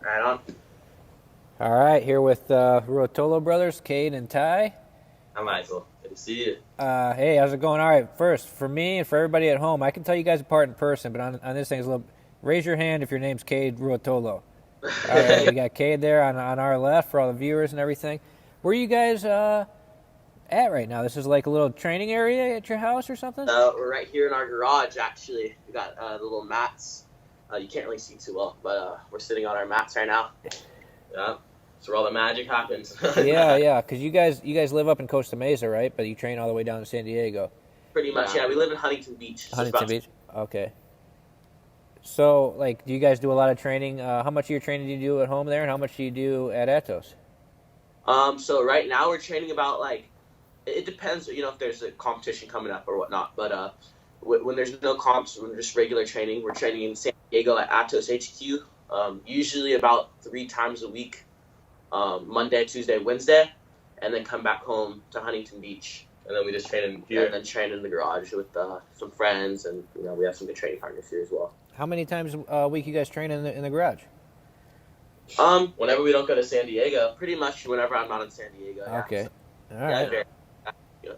Right on. All right, here with Ruotolo brothers, Cade and Ty. Hi, Michael. Good to see you. Hey, how's it going? All right, first, for me and for everybody at home, I can tell you guys apart in person, but on this thing, it's a little. Raise your hand if your name's Cade Ruotolo. All right, we got Cade there on our left for all the viewers and everything. Where are you guys at right now? This is like a little training area at your house or something? We're right here in our garage, actually. We got the little mats. You can't really see too well, but we're sitting on our mats right now. Yeah, that's where all the magic happens. yeah, because you guys live up in Costa Mesa, right? But you train all the way down to San Diego. Pretty much, yeah. We live in Huntington Beach. Huntington Beach? Okay. So, like, do you guys do a lot of training? How much of your training do you do at home there, and how much do you do at Atos? So right now we're training about, like, it depends, if there's a competition coming up or whatnot. But when there's no comps, when there's just regular training, we're training in San Diego at Atos HQ. Usually about 3 times a week, Monday, Tuesday, Wednesday, and then come back home to Huntington Beach. And then we just train in here. And then train in the garage with some friends, and we have some good training partners here as well. How many times a week you guys train in the garage? Whenever we don't go to San Diego, pretty much whenever I'm not in San Diego. Yeah. Okay. All right.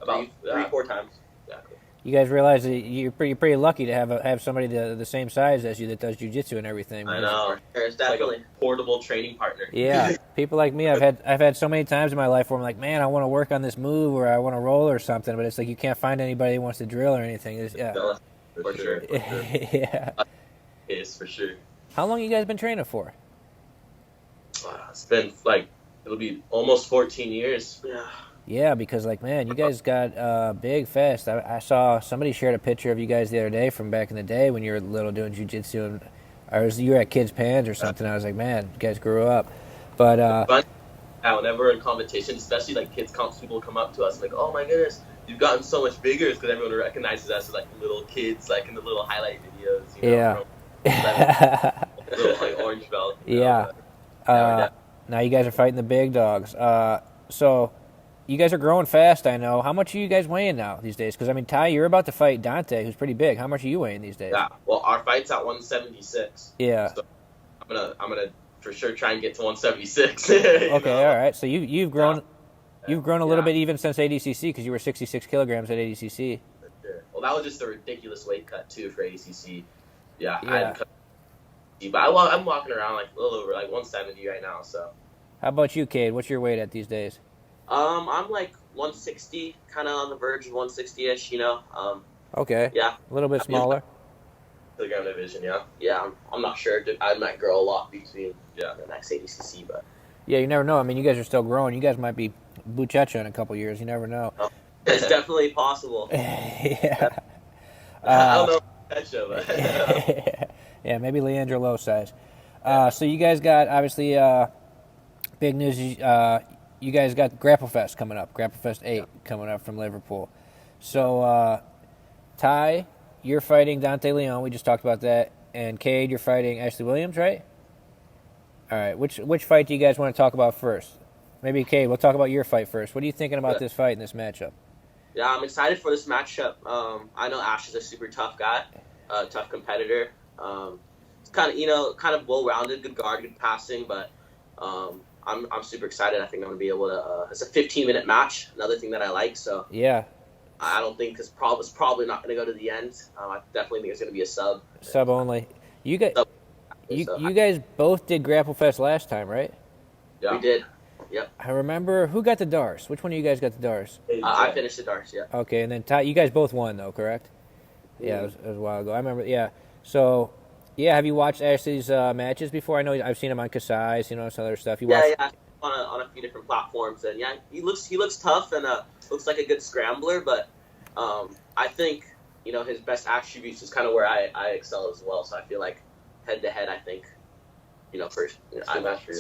About 3-4 times. Exactly. You guys realize that you're pretty lucky to have somebody the same size as you that does jiu-jitsu and everything. I know. There's definitely like a portable training partner. Yeah, people like me, I've had so many times in my life where I'm like, man, I want to work on this move or I want to roll or something, but it's like you can't find anybody who wants to drill or anything. For sure. Yeah. Yes, for sure. How long you guys been training for? It's been it'll be almost 14 years. Yeah. Yeah, because man, you guys got big fast. I saw somebody shared a picture of you guys the other day from back in the day when you were little doing jiu-jitsu, and you were at Kids Pans or something. I was like, man, you guys grew up. But whenever we're in competition, especially kids comps, people come up to us like, oh my goodness, you've gotten so much bigger. It's because everyone recognizes us as little kids, in the little highlight videos. Yeah. Little orange belt. Yeah. Now you guys are fighting the big dogs. So you guys are growing fast, I know. How much are you guys weighing now these days? Because, Ty, you're about to fight Dante, who's pretty big. How much are you weighing these days? Yeah, well, our fight's at 176. Yeah. So I'm gonna for sure try and get to 176. Okay, all right. So you've grown a little bit even since ADCC, because you were 66 kilograms at ADCC. Sure. Well, that was just a ridiculous weight cut, too, for ADCC. Yeah. I had cut, but I'm walking around a little over 170 right now, so. How about you, Cade? What's your weight at these days? I'm 160, kind of on the verge of 160-ish, Okay. Yeah. A little bit smaller. Kilogram division, yeah. Yeah, I'm not sure. I might grow a lot between the next ADCC, but. Yeah, you never know. You guys are still growing. You guys might be buchecha in a couple years. You never know. Oh, it's definitely possible. Yeah. I don't know buchecha, but. Yeah, maybe Leandro Low size. So you guys got, obviously, big news. You guys got GrappleFest coming up, GrappleFest 8 coming up from Liverpool. So, Ty, you're fighting Dante Leon. We just talked about that. And Cade, you're fighting Ashley Williams, right? All right. Which fight do you guys want to talk about first? Maybe, Cade, we'll talk about your fight first. What are you thinking about this fight and this matchup? Yeah, I'm excited for this matchup. I know Ash is a super tough guy, tough competitor. It's kind of well-rounded, good guard, good passing, but I'm super excited. I think I'm going to be able to it's a 15-minute match, another thing that I like. So yeah, I don't think it's probably not going to go to the end. I definitely think it's going to be a sub. Sub only. You guys both did GrappleFest last time, right? Yeah. We did. Yep. I remember. Who got the Dars? Which one of you guys got the Dars? I finished the Dars, yeah. Okay, and then Ty, you guys both won, though, correct? Yeah, it was a while ago. I remember, yeah. So, yeah, have you watched Ashley's matches before? I know I've seen him on Kasai, some other stuff. Yeah, on a few different platforms. And, yeah, he looks tough and looks like a good scrambler, but I think, his best attributes is kind of where I excel as well. So I feel like head-to-head, I think, it's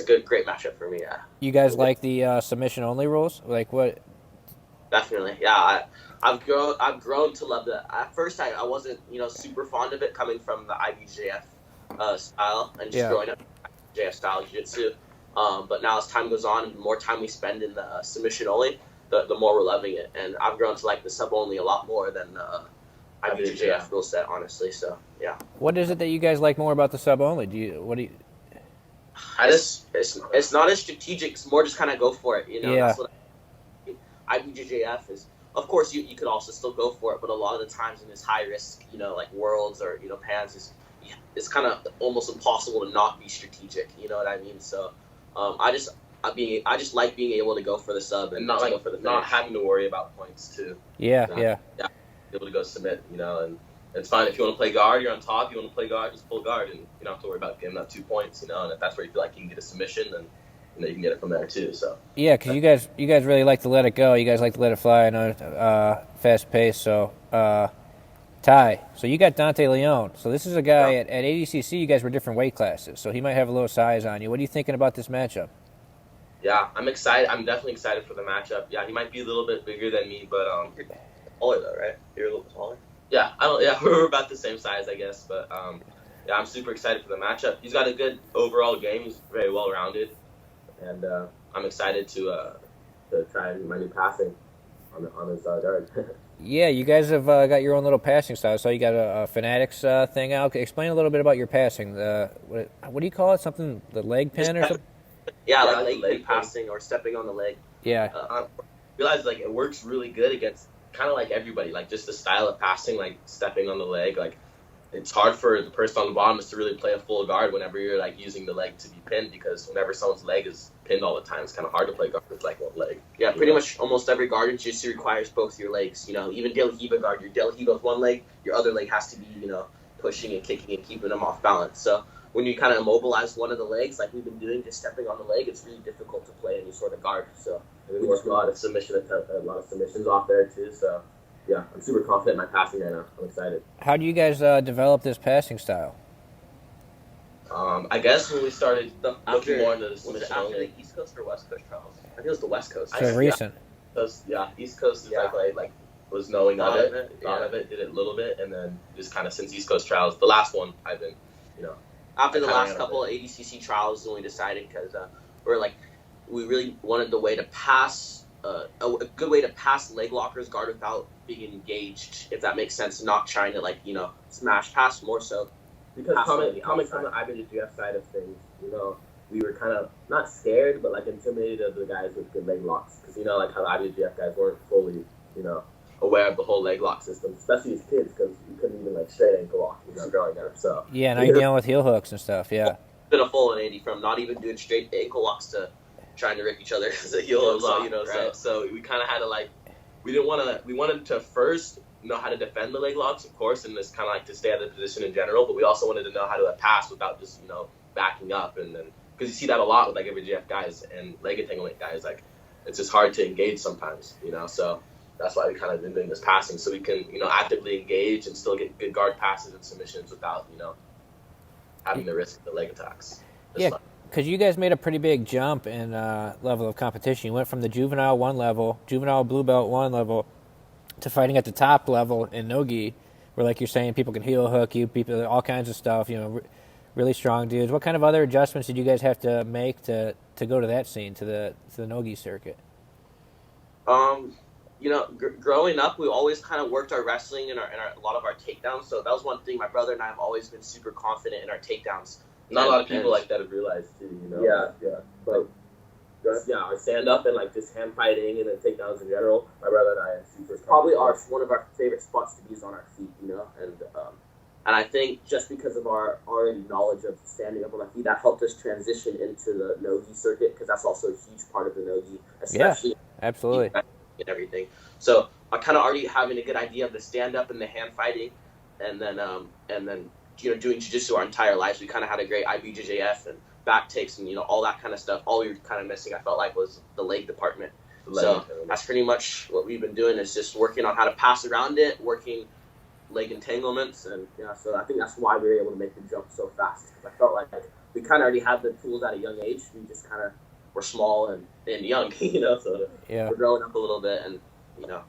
a great matchup for me, yeah. You guys like the submission-only rules? Like what? Definitely, yeah. I've grown to love that. At first, I wasn't, super fond of it coming from the IBJJF style and just growing up JF style jiu-jitsu. But now as time goes on and the more time we spend in the submission-only, the more we're loving it. And I've grown to like the sub-only a lot more than IBJJF rule set, honestly. So, yeah. What is it that you guys like more about the sub-only? It's not as strategic. It's more just kind of go for it. You know, Yeah. that's what IBJJF is. Of course, you could also still go for it, but a lot of the times in this high risk, you know, like worlds or pans, it's kind of almost impossible to not be strategic. You know what I mean? So, I just like being able to go for the sub and not go like for the not finish. having to worry about points too. Yeah. Be able to go submit, you know, and it's fine if you want to play guard. You're on top. You want to play guard, just pull guard, and you don't have to worry about giving up 2 points, you know. And if that's where you feel like you can get a submission, then you can get it from there too. So Yeah, because you guys really like to let it go. You guys like to let it fly. I know fast pace. So Ty, so you got Dante Leone. So this is a guy at ADCC. You guys were different weight classes, so he might have a little size on you. What are you thinking about this matchup? yeah, I'm excited. I'm definitely excited for the matchup. Yeah, he might be a little bit bigger than me, but You're taller though, right? You're a little bit taller. yeah, we're about the same size, I guess. But yeah, I'm super excited for the matchup. He's got a good overall game. He's very well rounded, and I'm excited to try my new passing on his guard. Yeah, you guys have got your own little passing style. So you got a Fanatics thing out. Explain a little bit about your passing. What do you call it? Something, the leg pin or something? Yeah, Yeah, like leg passing or stepping on the leg. Yeah. I realized like it works really good against kind of like everybody, like just the style of passing, like stepping on the leg. Like it's hard for the person on the bottom is to really play a full guard whenever you're like using the leg to be pinned, because whenever someone's leg is pinned all the time, it's kind of hard to play guard with like one leg. Yeah, pretty much almost every guard just requires both your legs. You know, even Del Hiba guard, your Del Hiba with one leg, your other leg has to be, you know, pushing and kicking and keeping them off balance. So when you kind of immobilize one of the legs, like we've been doing, just stepping on the leg, it's really difficult to play any sort of guard. So And we work a lot of submissions off there too. So yeah, I'm super confident in my passing right now. I'm excited. How do you guys develop this passing style? I guess when we started looking more into the was it submission after only. the East Coast or West Coast trials? I think it was the West Coast. So recent. Yeah, East Coast is Yeah. like was knowing of Thought it, of it, thought yeah. of it, did it a little bit, and then just kind of since East Coast trials, the last one I've been, you know, After the I kinda last ran couple of ADCC trials, when we decided, because we really wanted the way to pass, a good way to pass leg lockers guard without being engaged, if that makes sense, not trying to smash pass more so. because Pass on the coming from the IBJJF side of things, you know, we were kind of not scared, but like intimidated of the guys with good leg locks, because you know, like how the IBJJF guys weren't fully, you know, aware of the whole leg lock system, especially as kids, because you couldn't even like straight ankle lock, you know, growing up. So Yeah, now you're dealing with heel hooks and stuff. Yeah. Been a full 180 from not even doing straight ankle locks to trying to rip each other as a heel hook, so, you know, right? So we kind of had to we wanted to first know how to defend the leg locks, of course, and just kind of like to stay out of the position in general, but we also wanted to know how to pass without just, you know, backing up, and then because you see that a lot with like IBJJF guys and leg entanglement guys, like it's just hard to engage sometimes, you know. So that's why we kind of been doing this passing, so we can, you know, actively engage and still get good guard passes and submissions without, you know, having the risk of the leg attacks. It's Yeah, fun. because you guys made a pretty big jump in level of competition. You went from the juvenile blue belt 1 level, to fighting at the top level in no-gi, where, like you're saying, people can heel hook you, people, all kinds of stuff, you know, really strong dudes. What kind of other adjustments did you guys have to make to go to that scene, to the no-gi circuit? You know, growing up, we always kind of worked our wrestling and a lot of our takedowns. So that was one thing. My brother and I have always been super confident in our takedowns. Not a lot of people like that have realized too, you know. Yeah. But our stand up and like just hand fighting and then takedowns in general. My brother and I are super. Probably one of our favorite spots to be is on our feet, you know, and I think just because of our already knowledge of standing up on our feet, that helped us transition into the no-gi circuit, because that's also a huge part of the no-gi, especially Absolutely. and everything. So I kind of already having a good idea of the stand up and the hand fighting, and then you know, doing jiu-jitsu our entire lives. We kind of had a great IBJJF and back takes and, you know, all that kind of stuff. All we were kind of missing, I felt like, was the leg department. So that's pretty much what we've been doing, is just working on how to pass around it, working leg entanglements, and yeah. So I think that's why we were able to make the jump so fast, because I felt like we kind of already had the tools at a young age. We just kind of were small and young, you know. So we're growing up a little bit and, you know,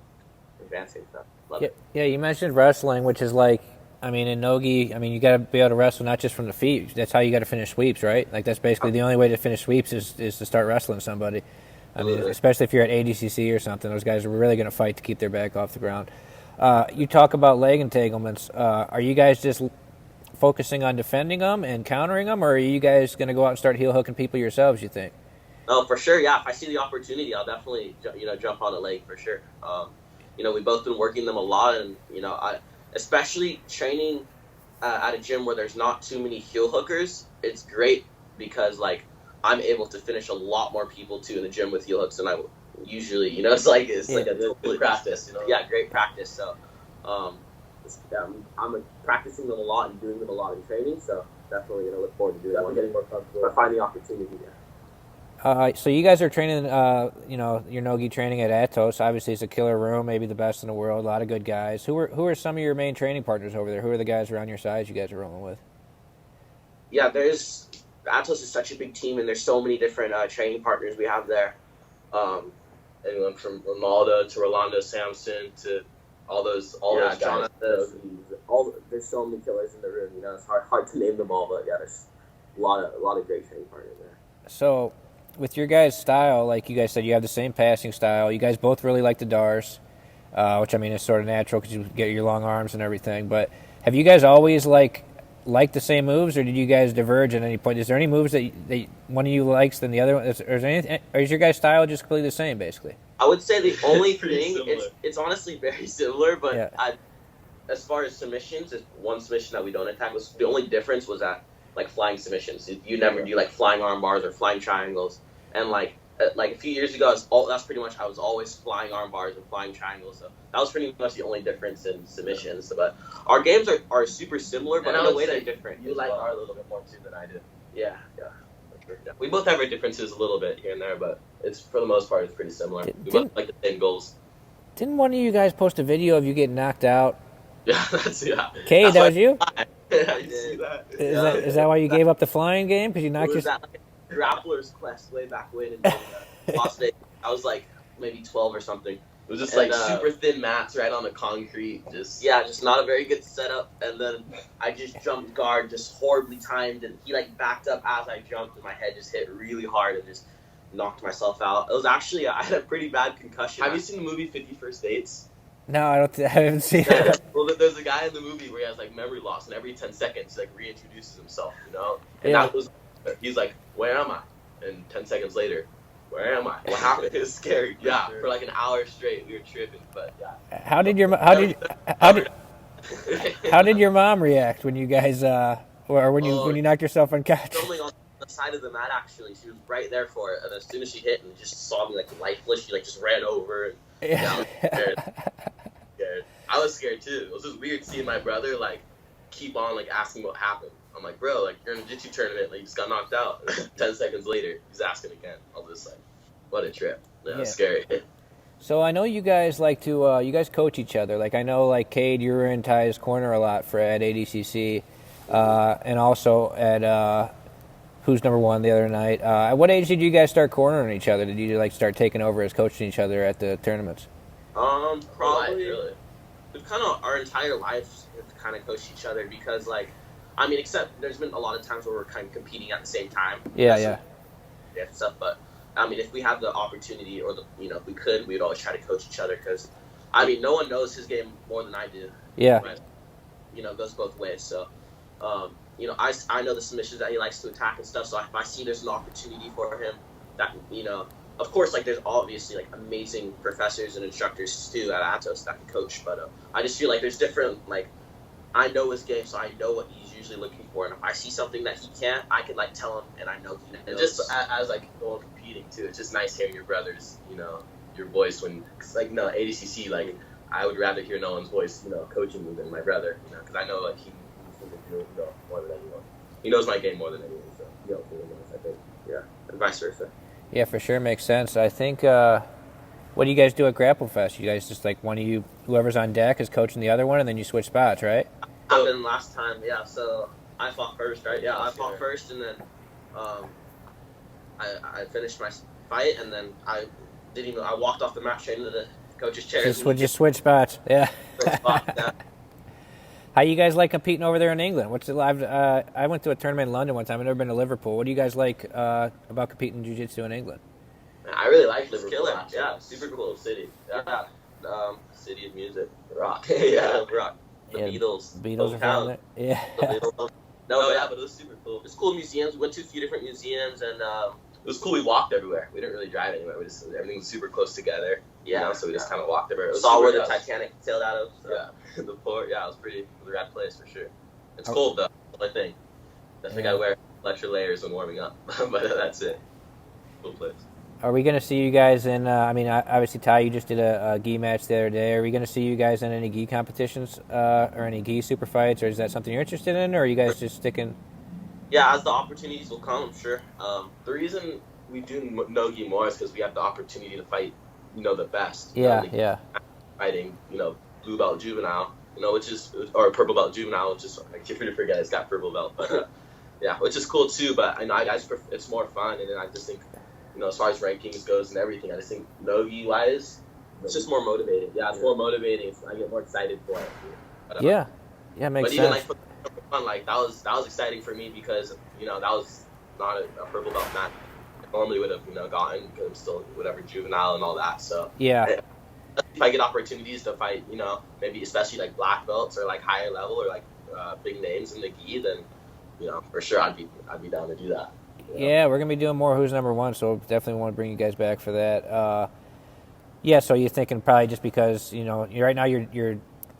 advancing stuff. Love it. Yeah, you mentioned wrestling, which is like, I mean, in no-gi, I mean, you got to be able to wrestle not just from the feet. That's how you got to finish sweeps, right? Like, that's basically the only way to finish sweeps is to start wrestling somebody. I mean, especially if you're at ADCC or something, those guys are really going to fight to keep their back off the ground. You talk about leg entanglements. Are you guys just focusing on defending them and countering them, or are you guys going to go out and start heel hooking people yourselves, you think? Oh, for sure, yeah. If I see the opportunity, I'll definitely, jump on a leg for sure. We've both been working them a lot, and especially training at a gym where there's not too many heel hookers. It's great because like I'm able to finish a lot more people too in the gym with heel hooks than I would usually. It's like a good practice. Yeah, great practice. So, I'm practicing them a lot and doing them a lot in training. So definitely gonna look forward to doing it. Getting more comfortable. I find the opportunity. Yeah. So you guys are training, your no-gi training at Atos. Obviously, it's a killer room, maybe the best in the world. A lot of good guys. Who are some of your main training partners over there? Who are the guys around your size you guys are rolling with? Yeah, Atos is such a big team, and there's so many different training partners we have there. Anyone from Ronaldo to Rolando Sampson to all those guys. There's so many killers in the room. It's hard to name them all, but yeah, there's a lot of great training partners there. So, with your guys' style, like you guys said, you have the same passing style. You guys both really like the Dars, which I mean is sort of natural because you get your long arms and everything. But have you guys always liked the same moves, or did you guys diverge at any point? Is there any moves that one of you likes than the other one? Or is your guys' style just completely the same, basically? I would say the only thing it's honestly very similar, but yeah. As far as submissions, it's one submission that we don't attack. The only difference was that like flying submissions. You never do like flying arm bars or flying triangles. And like a few years ago, that's pretty much I was always flying arm bars and flying triangles. So that was pretty much the only difference in submissions. But our games are super similar, but in a way they're different. You like ours a little bit more too than I do. Yeah. We both have our differences a little bit here and there, but it's for the most part it's pretty similar. We both like the same goals. Didn't one of you guys post a video of you getting knocked out? Yeah, Kate, that was you? Yeah, you see that? Is that why you gave up the flying game? Because you knocked yourself? Grappler's Quest way back when in Las Vegas. I was like maybe 12 or something. It was just super thin mats right on the concrete. Just not a very good setup. And then I just jumped guard, just horribly timed, and he like backed up as I jumped, and my head just hit really hard and just knocked myself out. It was actually I had a pretty bad concussion. Have you seen the movie 50 First Dates? No, I haven't seen it. Well, there's a guy in the movie where he has like memory loss, and every 10 seconds he like reintroduces himself, And that was he's like, "Where am I?" And 10 seconds later, "Where am I? What happened?" It was scary. Yeah, for like an hour straight, we were tripping. But yeah. How did your mom react when you guys or when you knocked yourself unconscious? Filming on the side of the mat, actually, she was right there for it. And as soon as she hit and just saw me like lifeless, she like just ran over. And, I was scared. I was scared too. It was just weird seeing my brother like keep on like asking what happened. I'm like, bro, like you're in a jiu-jitsu tournament, like you just got knocked out. 10 seconds later, he's asking again. I was just like, what a trip. Yeah, it was scary. So I know you guys like to, you guys coach each other. Like I know, like Cade, you were in Ty's corner a lot at ADCC, and also at Who's Number One the other night. At what age did you guys start cornering each other? Did you like start taking over as coaching each other at the tournaments? Probably. Really. We've kind of our entire lives have kind of coached each other because, like, I mean, except there's been a lot of times where we're kind of competing at the same time. Yeah. Stuff, but I mean, if we have the opportunity or if we could, we'd always try to coach each other because, I mean, no one knows his game more than I do. Yeah. But, it goes both ways. So, I know the submissions that he likes to attack and stuff. So if I see there's an opportunity for him, that of course, like there's obviously like amazing professors and instructors too at Atos that can coach. But I just feel like there's different like. I know his game, so I know what he's usually looking for, and if I see something that he can't, I can like tell him, and I know he knows. And just as like going competing too, it's just nice hearing your brothers, your voice when, cause like ADCC, like I would rather hear Nolan's voice, coaching me than my brother, because I know like he knows more than anyone. He knows my game more than anyone, so I think, and vice versa. Yeah, for sure, makes sense. I think. What do you guys do at GrappleFest? You guys just like one of you, whoever's on deck is coaching the other one, and then you switch spots, right? Happened last time, yeah. So I fought first, right? Yeah, I fought first, and then I finished my fight, and then I walked off the mat straight into the coach's chair. Just switch spots, yeah. How you guys like competing over there in England? What's it like? I went to a tournament in London one time. I've never been to Liverpool. What do you guys like about competing in jiu-jitsu in England? I really like Liverpool. Killer. Yeah, super cool city. Yeah, city of music, rock. Yeah, rock. The Yeah, Beatles. Beatles are from there. Yeah. The Beatles. No, yeah, but it was super cool. It's cool museums. We went to a few different museums, and It was cool. We walked everywhere. We didn't really drive anywhere. Everything was super close together. yeah, You know, so we just kind of walked everywhere. It was saw super where the nice. Titanic sailed out of. So. Yeah, the port. Yeah, it was pretty. It was a rad place for sure. It's Oh. cold though. That's the thing. Definitely Yeah. gotta wear extra layers when warming up. But that's it. Cool place. Are we going to see you guys in? I mean, obviously, Ty, you just did a gi match the other day. Are we going to see you guys in any gi competitions or any gi super fights, or is that something you're interested in, or are you guys just sticking? Yeah, as the opportunities will come, I'm sure. The reason we do no-gi more is because we have the opportunity to fight, the best. Yeah, yeah. Fighting, blue belt juvenile, which is, or purple belt juvenile, which is, I keep forgetting it's got purple belt, but yeah, which is cool too. But I just prefer, it's more fun, and then I just think, as far as rankings goes and everything, I just think no-gi wise, It's just more motivating. yeah, it's more motivating. I get more excited for it. But, Yeah, makes but even sense. like for fun, like that was exciting for me because that was not a purple belt match. I normally would have gotten because I'm still whatever juvenile and all that. So Yeah, if I get opportunities to fight, maybe especially like black belts or like higher level or like big names in the gi, then for sure I'd be down to do that. yeah. We're gonna be doing more Who's Number One, so definitely want to bring you guys back for that. Yeah, so you're thinking probably just because right now you're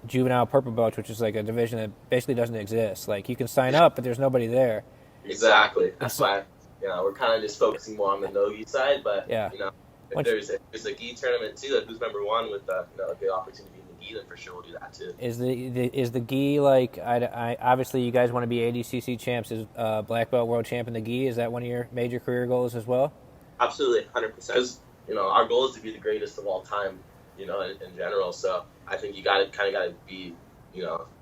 juvenile purple belt, which is like a division that basically doesn't exist. Like you can sign up, but there's nobody there. Exactly. That's why we're kind of just focusing more on the no-gi side, but Yeah. if there's a gi tournament too, that Who's Number One with a good opportunity in the gi, then for sure we'll do that too. Is the gi like? I obviously you guys want to be ADCC champs, is black belt world champ in the gi. Is that one of your major career goals as well? Absolutely, 100%. Because our goal is to be the greatest of all time, in general. So I think you gotta be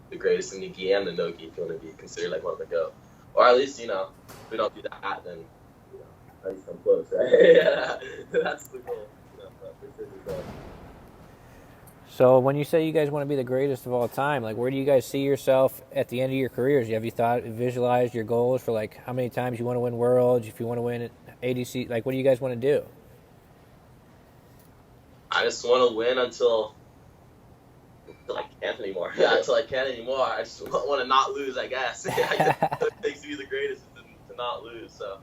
the greatest in the gi and the no gi if you want to be considered like one of the GOAT. Or at least if we don't do that, then at least I'm close, right? Yeah, that's the goal. For sure the goal. So when you say you guys want to be the greatest of all time, like where do you guys see yourself at the end of your careers? Have you visualized your goals for like how many times you want to win worlds, if you want to win ADC, like what do you guys want to do? I just want to win until I can't anymore. Yeah, until I can't anymore. I just want to not lose, I guess. It makes me the greatest to not lose. So,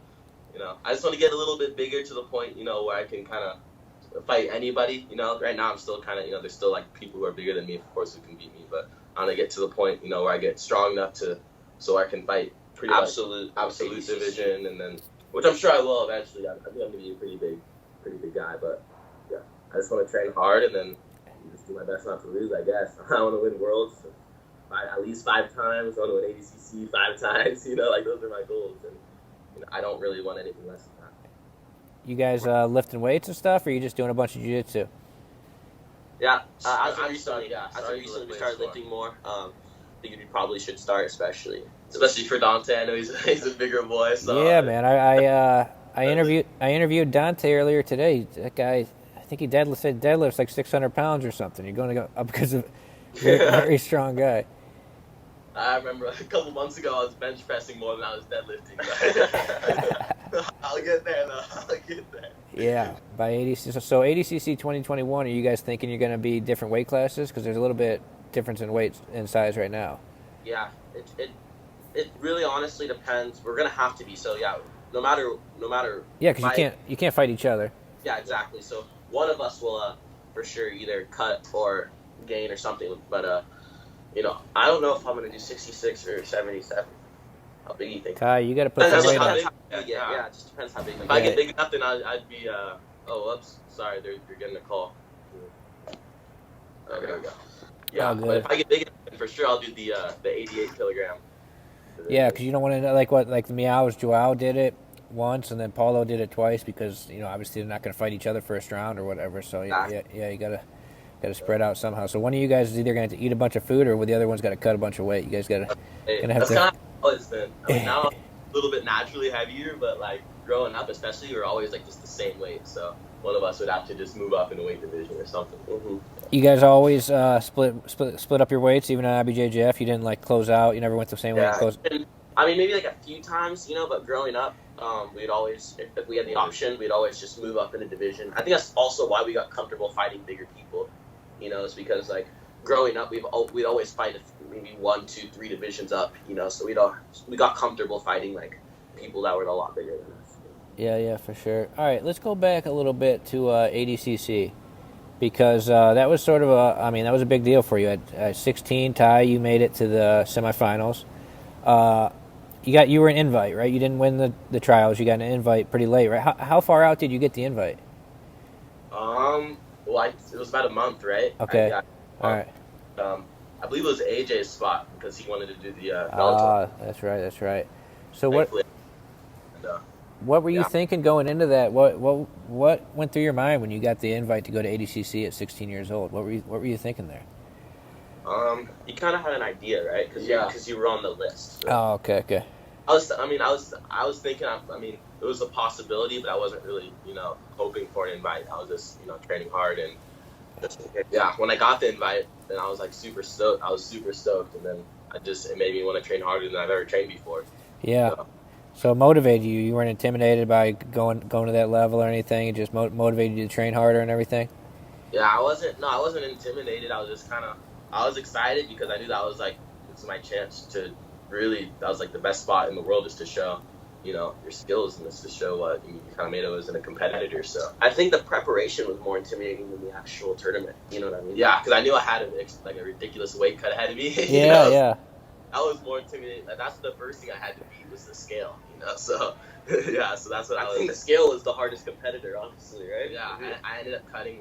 I just want to get a little bit bigger to the point, where I can kind of fight anybody. Right now I'm still kind of, there's still like people who are bigger than me, of course, who can beat me. But I want to get to the point, where I get strong enough so I can fight pretty absolute division, and then, which I'm sure I will eventually. I think I'm going to be a pretty big guy, but yeah, I just want to train hard and then just do my best not to lose, I guess. I want to win worlds at least 5 times. I want to win ADCC 5 times. Like those are my goals, and I don't really want anything less than that. You guys lifting weights and stuff, or are you just doing a bunch of jiu-jitsu? Yeah, as I of recently we started lifting more. I think you probably should start, especially for Dante. I know he's a bigger boy. So Yeah, man. I interviewed Dante earlier today. That guy, I think he deadlifts like 600 pounds or something. You're going to go up because of very strong guy. I remember a couple months ago I was bench pressing more than I was deadlifting. I'll get there though. I'll get there. Yeah, by ADCC. So ADCC 2021, are you guys thinking you're going to be different weight classes? Because there's a little bit difference in weight and size right now. Yeah, it really honestly depends. We're gonna have to be, so yeah. No matter. Yeah, because you can't fight each other. Yeah, exactly. So one of us will for sure either cut or gain or something. But I don't know if I'm gonna do 66 or 77. How big do you think? Ty, you got to put some weight on. Yeah, it just depends how big. If I get big enough, then I'd be. Oh, whoops. Sorry, you're getting a call. Oh, there we go. Yeah, but if I get big enough, then for sure I'll do the 88 kilogram. Yeah, because you don't want to like the Meows. Joao did it once, and then Paulo did it twice because obviously they're not going to fight each other first round or whatever. So yeah, you gotta spread out somehow. So one of you guys is either going to have to eat a bunch of food, or the other one's got to cut a bunch of weight. You guys gonna have to. That's kind of how it's been. Now I'm a little bit naturally heavier, but like growing up, especially, we were always like just the same weight. So one of us would have to just move up in a weight division or something. Mm-hmm. You guys always split up your weights, even on IBJJF. You didn't like close out. You never went the same way. I mean, maybe like a few times, but growing up, we'd always, if we had the option, we'd always just move up in a division. I think that's also why we got comfortable fighting bigger people. It's because like growing up, we'd always fight maybe 1, 2, 3 divisions up, so we got comfortable fighting like people that were a lot bigger than us. Yeah, for sure. All right, let's go back a little bit to ADCC, because that was sort of that was a big deal for you. At 16, Ty, you made it to the semifinals. You were an invite, right? You didn't win the trials. You got an invite pretty late, right? How far out did you get the invite? Well, it was about a month, right? Okay. All right. I believe it was AJ's spot because he wanted to do the Ruotolo. That's right. So what were you Yeah. thinking going into that? What went through your mind when you got the invite to go to ADCC at 16 years old? What were you thinking there? You kind of had an idea, right? Because you were on the list. So. Oh, okay. I was thinking. It was a possibility, but I wasn't really, hoping for an invite. I was just, training hard, and when I got the invite, then I was like super stoked. And then it made me want to train harder than I've ever trained before. Yeah. So it motivated you. You weren't intimidated by going to that level or anything. It just motivated you to train harder and everything. Yeah, I wasn't intimidated. I was just I was excited because I knew that was like, this is my chance to really, that was like the best spot in the world, is to show, your skills, and just to show what you kind of made as a competitor. So I think the preparation was more intimidating than the actual tournament. You know what I mean? Yeah, because I knew I had a ridiculous weight cut ahead of me. Yeah. That was more intimidating. That's the first thing I had to beat was the scale. So yeah, so that's what I think the scale is the hardest competitor, honestly, right? Yeah, I ended up cutting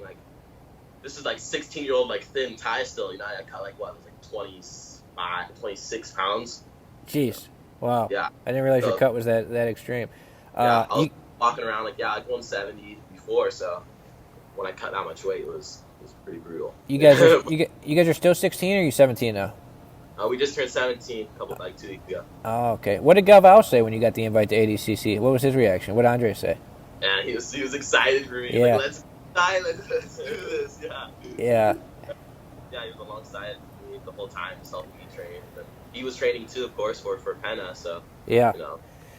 this is 16-year-old thin Ty still. I cut 26 pounds. Jeez. Wow. Yeah. I didn't realize your cut was that extreme. I was walking around 170 before, so when I cut that much weight, it was pretty brutal. You guys are still 16, or are you 17 now? We just turned 17 2 weeks ago. Oh, okay. What did Galval say when you got the invite to ADCC? What was his reaction? What did Andre say? Yeah, he was excited for me. Yeah. Let's do this. Yeah. Yeah. Yeah, he was alongside me the whole time, just helping me train. And he was training too, of course, for Penna. So yeah,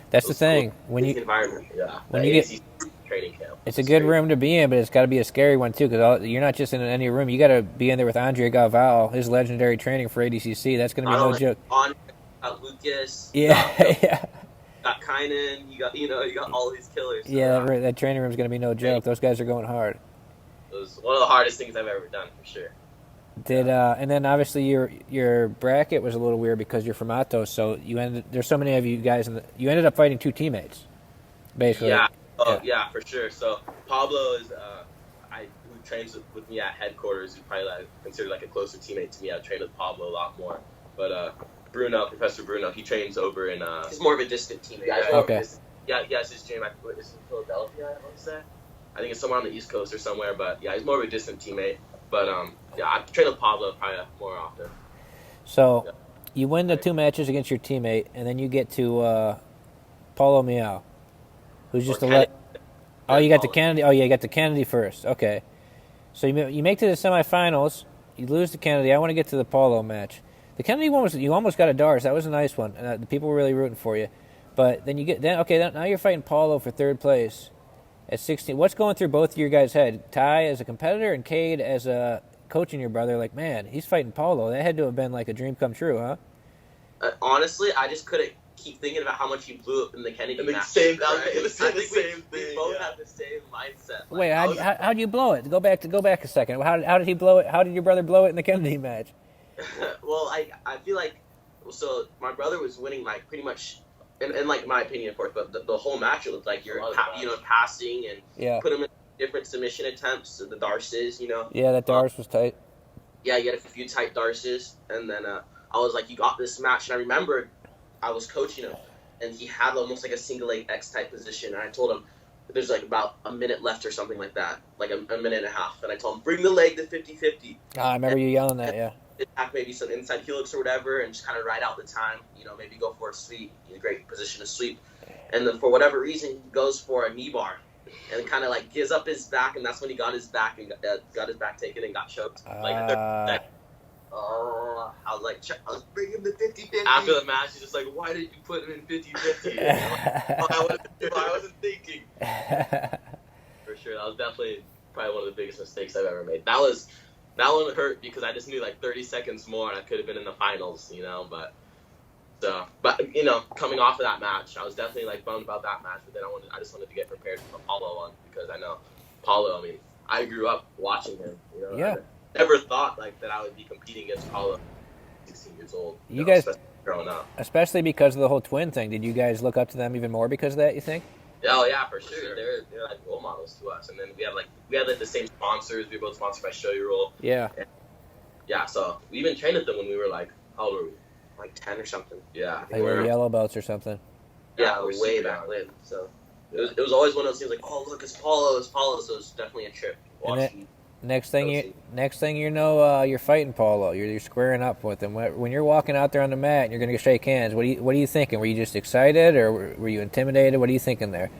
that's the thing. Cool. When you environment, when you get training camp, it's a good room to be in, but it's got to be a scary one too, because you're not just in any room. You got to be in there with Andre Galval, his legendary training for ADCC. That's going to be no joke. Got Lucas. Yeah. Got Kynan. You got all these killers. So yeah, that training room is going to be no joke. Those guys are going hard. It was one of the hardest things I've ever done, for sure. And then obviously your bracket was a little weird because you're from Atos, so there's so many of you guys you ended up fighting 2 teammates, basically. Yeah. Yeah, for sure. So Pablo is who trains with me at headquarters, who's probably considered a closer teammate to me. I've trained with Pablo a lot more, but Professor Bruno, he trains over in. He's more of a distant teammate. Okay. It's his gym. It's in Philadelphia, I want to say. I think it's somewhere on the East Coast or somewhere, but yeah, he's more of a distant teammate. But I train with Pablo probably more often. So you win the 2 matches against your teammate, and then you get to Paulo Miao, who's just you got the Kennedy. Oh yeah, you got the Kennedy first. Okay, so you make to the semifinals. You lose to Kennedy. I want to get to the Paulo match. The Kennedy one you almost got a Dars. That was a nice one. The people were really rooting for you. But then now you're fighting Paulo for 3rd place at 16. What's going through both of your guys' head? Ty as a competitor and Cade as a coaching your brother. Man, he's fighting Paulo. That had to have been a dream come true, huh? Honestly, I just couldn't keep thinking about how much he blew up in the Kennedy match. Same We thing. both have the same mindset. Wait, how did you blow it? Go back a second. How did he blow it? How did your brother blow it in the Kennedy match? Well, I feel so my brother was winning pretty much, in my opinion, of course, but the whole match it looked like you're passing and put him in different submission attempts, the Darces, Yeah, that Dars was tight. Yeah, you had a few tight Darces, and then I was like, you got this match, and I remember I was coaching him, and he had almost a single leg X type position, and I told him there's about a minute left or something like that, a minute and a half, and I told him bring the leg to 50-50. I remember you yelling that, yeah. Attack maybe some inside helix or whatever, and just kind of ride out the time. Maybe go for a sweep. In a great position to sweep, and then for whatever reason he goes for a knee bar, and kind of gives up his back, and that's when he got his back and got his back taken and got choked. I was bringing him to 50-50. After the match, he's just why did you put him in 50-50? I wasn't thinking. For sure, that was definitely probably one of the biggest mistakes I've ever made. That was that one hurt because I just knew like 30 seconds more and I could have been in the finals, you know. But you know, coming off of that match, I was definitely like bummed about that match. But then I just wanted to get prepared for the Paulo one because I know Paulo. I mean, I grew up watching him. You know, Yeah. I never thought like that I would be competing against Paulo, 16 years old. You guys, especially growing up, especially because of the whole twin thing. Did you guys look up to them even more because of that? You think? oh yeah, for sure. They're like role models to us. And then we had like the same sponsors. We were both sponsored by Show Your Roll. Yeah. And, yeah. So we even trained with them when we were like, how old were we? Like 10 or something. Yeah. They were yellow belts or something. Yeah, we're way super back young. when. So it was always one of those things like, oh look, it's Paulo. So it's definitely a trip. Watching. Next thing you know, you're fighting Paulo. You're squaring up with him. When you're walking out there on the mat and you're going to shake hands, what are you thinking? Were you just excited or were you intimidated? What are you thinking there?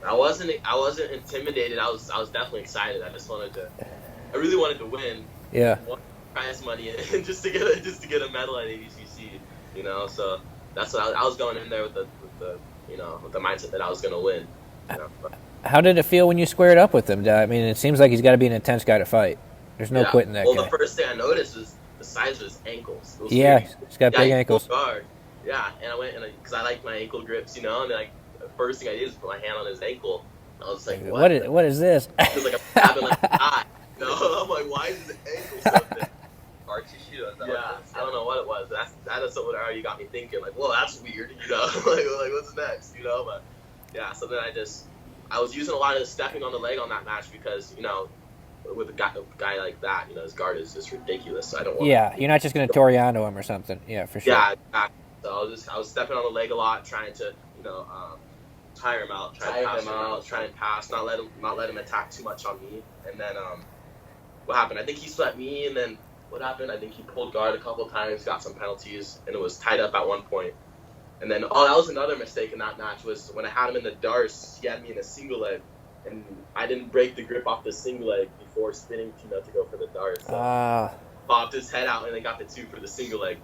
I wasn't intimidated. I was definitely excited. I really wanted to win. Yeah. Prize money and just to get a medal at ADCC, you know. So that's what I was going in there with the mindset that I was going to win. You know? How did it feel when you squared up with him? I mean, it seems like he's got to be an intense guy to fight. There's no quitting that guy. The first thing I noticed was the size of his ankles. Yeah, he's got big ankles. Guard. Yeah, and I went because I like my ankle grips, you know. And like the first thing I did was put my hand on his ankle. I was like, what is this? It was like a stabbing like an eye. No, I'm like, why is his ankle so thick? Scar tissue. Yeah, I don't know what it was. That is something that already got me thinking, like, well, that's weird, you know, like what's next, you know? But yeah, so then I was using a lot of the stepping on the leg on that match because, you know, with a guy like that, you know, his guard is just ridiculous. So I don't want. Yeah, you're not just going to Toriano him or something. Yeah, for sure. Yeah, exactly. So I was stepping on the leg a lot, trying to, you know, tire him out, try and pass, not let him attack too much on me. And then what happened? I think he swept me, and then. What happened? I think he pulled guard a couple times, got some penalties, and it was tied up at one point. And then, that was another mistake in that match was when I had him in the darce, he had me in a single leg, and I didn't break the grip off the single leg before spinning to go for the darce. So popped his head out, and then got the 2 for the single leg.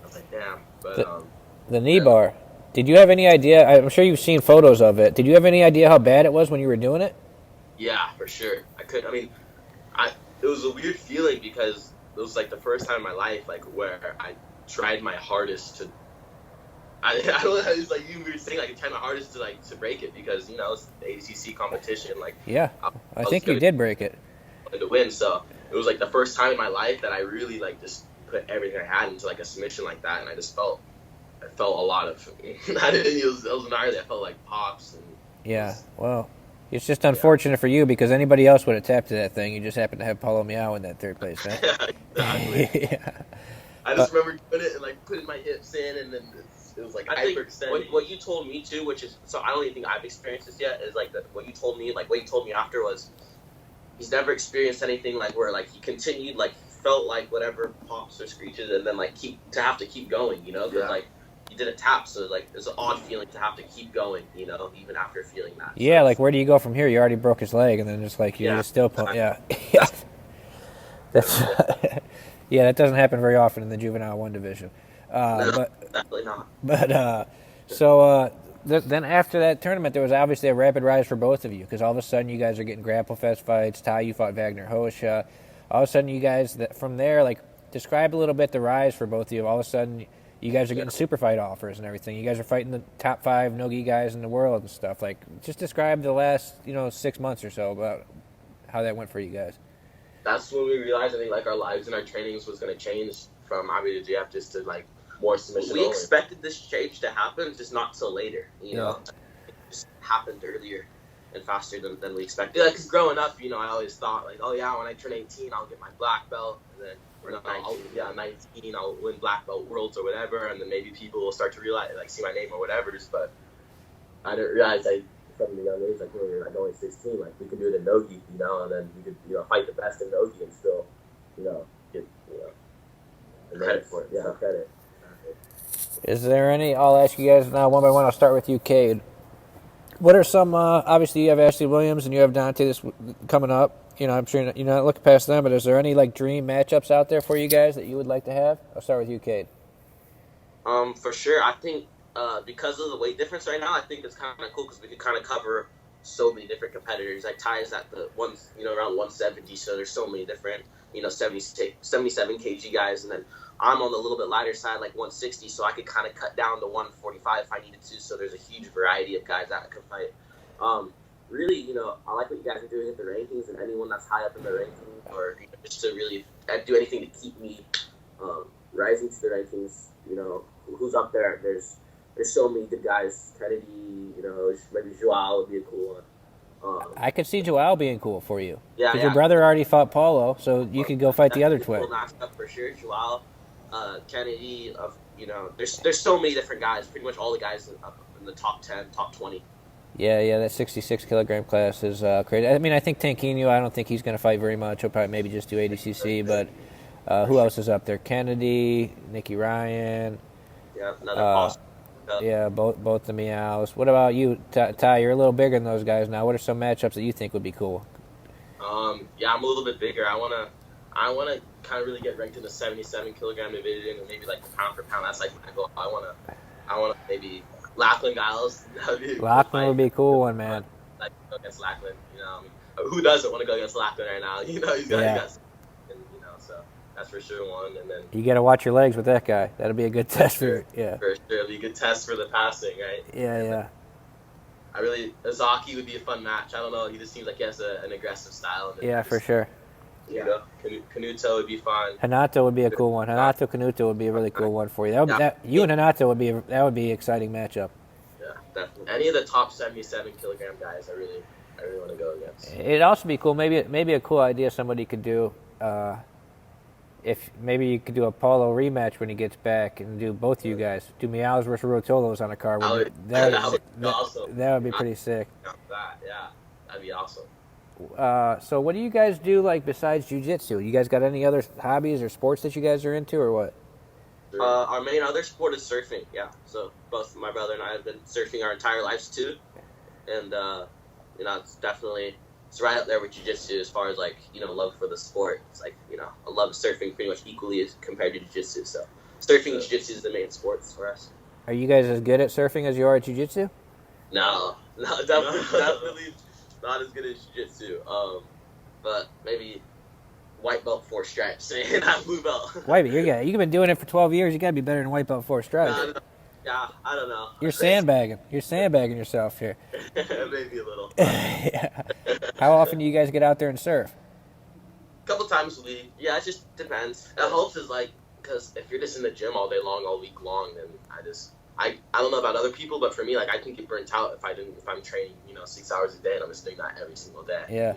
I was like, damn. But the knee bar. Did you have any idea? I'm sure you've seen photos of it. Did you have any idea how bad it was when you were doing it? Yeah, for sure. It was a weird feeling because it was like the first time in my life, like where I tried my hardest to. I don't know. It's like you were saying, like I tried my hardest to break it because you know it's the ADCC competition. Like yeah, I think you did break it. To win, so it was like the first time in my life that I really like just put everything I had into like a submission like that, and I felt a lot of. It was gnarly. I felt like pops and. Yeah, well. It's just unfortunate for you because anybody else would have tapped to that thing. You just happened to have Paulo Miao in that third place, right? Exactly. Yeah. I just remember doing it and like putting my hips in, and then it was like hyperextending. What you told me too, which is so I don't even think I've experienced this yet, is like what you told me after was he's never experienced anything like where like he continued like felt like whatever pops or screeches and then like have to keep going, you know, because like. He did a tap, so like it's an odd feeling to have to keep going, you know, even after feeling that. Yeah, like where do you go from here? You already broke his leg, and then just like you're still yeah. That's yeah, that doesn't happen very often in the juvenile 1 division. No, but definitely not. But then after that tournament, there was obviously a rapid rise for both of you because all of a sudden you guys are getting GrappleFest fights. Ty, you fought Wagner Hosha. All of a sudden, you guys from there, like describe a little bit the rise for both of you. All of a sudden. You guys are getting super fight offers and everything. You guys are fighting the top 5 no-gi guys in the world and stuff. Like, just describe the last, 6 months or so about how that went for you guys. That's when we realized, I think, like, our lives and our trainings was going to change from IBJJF just to, like, more submission. We expected this change to happen, just not till later, you know. It just happened earlier and faster than we expected. Yeah, because growing up, I always thought, like, oh, yeah, when I turn 18, I'll get my black belt, and then... 19, I'll win black belt worlds or whatever, and then maybe people will start to realize, like, see my name or whatever. But I didn't realize, like, from the young age, like, when we were like only 16, like, we could do it in no-gi, and then we could, fight the best in no-gi and still, get, credit for it. Yeah, credit. Is there any? I'll ask you guys now one by one. I'll start with you, Cade. What are some? Obviously, you have Ashley Williams and you have Dante this coming up. I'm sure you're not looking past them, but is there any like dream matchups out there for you guys that you would like to have? I'll start with you, Cade. For sure. I think because of the weight difference right now, I think it's kind of cool because we can kind of cover so many different competitors. Like Ty's at the around 170, so there's so many different 77 kg guys, and then I'm on the little bit lighter side, like 160, so I could kind of cut down to 145 if I needed to. So there's a huge variety of guys that can fight. Really, I like what you guys are doing at the rankings, and anyone that's high up in the rankings, or just to really do anything to keep me rising to the rankings. Who's up there? There's so many good guys. Kennedy, maybe Joao would be a cool one. I could see Joao being cool for you. Yeah, Because your brother already fought Paulo, so you could go fight the other twin. Cool matchup for sure. Joao, Kennedy. There's so many different guys. Pretty much all the guys in the top 10, top 20. Yeah, that 66 kilogram class is crazy. I mean, I think Tanquinho, I don't think he's going to fight very much. He'll probably maybe just do ADCC, but who else is up there? Kennedy, Nicky Ryan. Yeah, another awesome. Yeah, both the Meows. What about you, Ty? You're a little bigger than those guys now. What are some matchups that you think would be cool? Yeah, I'm a little bit bigger. I wanna kind of really get ranked in the 77 kilogram division, and maybe like the pound for pound. That's like my goal. I wanna maybe Lachlan Giles. Lachlan would be a cool one, man. Like go against Lachlan, who doesn't want to go against Lachlan right now? He's got so that's for sure one. And then you got to watch your legs with that guy. That'll be a good test for you. Yeah. For sure, it'll be a good test for the passing, right? Yeah. Azaki would be a fun match. I don't know. He just seems like he has an aggressive style. Yeah, for sure. Kanuto would be fun. Hanato would be a cool one. Hanato Kanuto would be a really cool one for you. You and Hanato would be an exciting matchup. Yeah, definitely. Any of the top 77 kilogram guys, I really want to go against. It'd also be cool. Maybe a cool idea somebody could do. If maybe you could do a Paulo rematch when he gets back and do both of you guys. Do Meows versus Ruotolos on a card. That would be awesome. That would be pretty sick. Yeah, that'd be awesome. So what do you guys do besides jiu-jitsu? You guys got any other hobbies or sports that you guys are into or what? Our main other sport is surfing. Yeah, so both my brother and I have been surfing our entire lives too, and it's right up there with jiu-jitsu as far as love for the sport. It's I love surfing pretty much equally as compared to jiu-jitsu. So surfing and jiu-jitsu is the main sports for us. Are you guys as good at surfing as you are at jiu-jitsu? No, definitely not as good as jiu-jitsu. But maybe white belt 4 stripes and not blue belt. White belt, you've been doing it for 12 years. You got to be better than white belt 4 stripes. Yeah, I don't know. You're sandbagging. You're sandbagging yourself here. Maybe a little. Yeah. How often do you guys get out there and surf? A couple times a week. Yeah, it just depends. The hopes is because if you're just in the gym all day long, all week long, then I don't know about other people, but for me, I can get burnt out if I'm training 6 hours a day and I'm just doing that every single day. Yeah.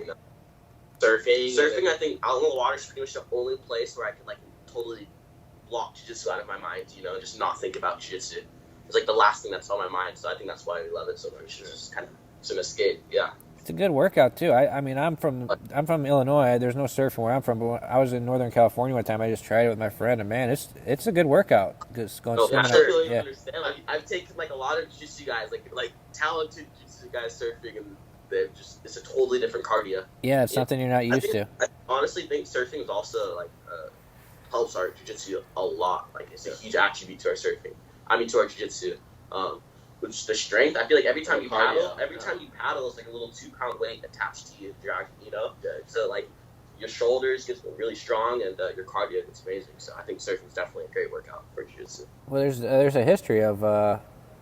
Surfing, I think out on the water is pretty much the only place where I can totally block jiu-jitsu out of my mind, and just not think about jiu-jitsu. It's the last thing that's on my mind, so I think that's why we love it so much. It's just kind of an escape. Yeah. It's a good workout too. I mean, I'm from Illinois. There's no surfing where I'm from, but I was in Northern California one time. I just tried it with my friend, and man, it's a good workout. Just going swimming. I really understand. I've taken a lot of jiu-jitsu guys, like talented jiu-jitsu guys surfing, and it's a totally different cardio. Yeah, it's something you're not used to. I honestly think surfing is also helps our jiu-jitsu a lot. It's a huge attribute to our surfing. To our jiu-jitsu. Which the strength, I feel every time you paddle, it's a little 2-pound weight attached to you, So your shoulders get really strong and your cardio gets amazing. So I think surfing is definitely a great workout for jiu-jitsu. Well, there's a history of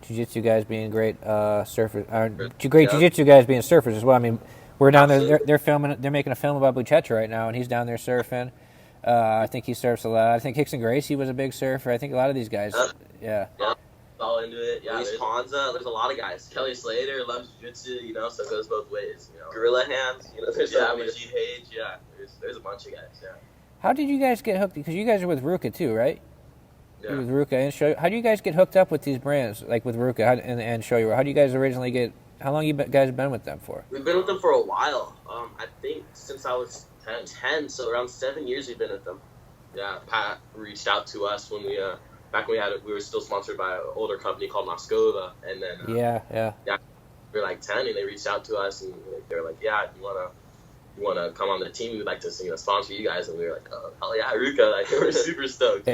jiu-jitsu guys being great surfers, great jiu-jitsu guys being surfers as well. I mean, we're down there. They're making a film about Buchecha right now, and he's down there surfing. I think he surfs a lot. I think Hickson Gracie was a big surfer. I think a lot of these guys, yeah. All into it. Yeah, there's Ponza. There's a lot of guys. Kelly Slater loves jiu-jitsu, so it goes both ways. Gorilla Hands. There's G Page. Yeah, there's a bunch of guys. Yeah. How did you guys get hooked? Because you guys are with Ruka too, right? Yeah. With Ruka and Shoyu. How do you guys get hooked up with these brands, like with Ruka and Shoyu? How do you guys originally get? How long you guys been with them for? We've been with them for a while. I think since I was 10, so around 7 years we've been with them. Yeah, Pat reached out to us when we we were still sponsored by an older company called Moscova, and then yeah, we were 10, and they reached out to us, and they were like, yeah, you wanna come on the team? We'd like to sponsor you guys, and we were like, oh hell yeah, Ruka, we were super stoked. So,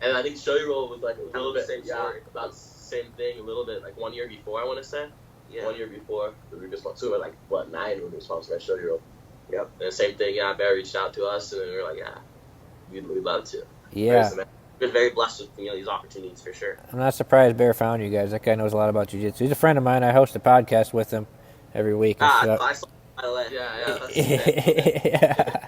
and I think Shoyu Roll was a little bit same story. about the same thing, a little bit 1 year before, I want to say. Yeah. 1 year before. We were just so we were like 9 when we were sponsored by Show Hero. Yep. And the same thing. Yeah, Barry reached out to us, and we were like, yeah, we'd love to. Yeah. Been very blessed with these opportunities for sure. I'm not surprised Bear found you guys. That guy knows a lot about jiu-jitsu. He's a friend of mine. I host a podcast with him every week. I saw by the way. Yeah.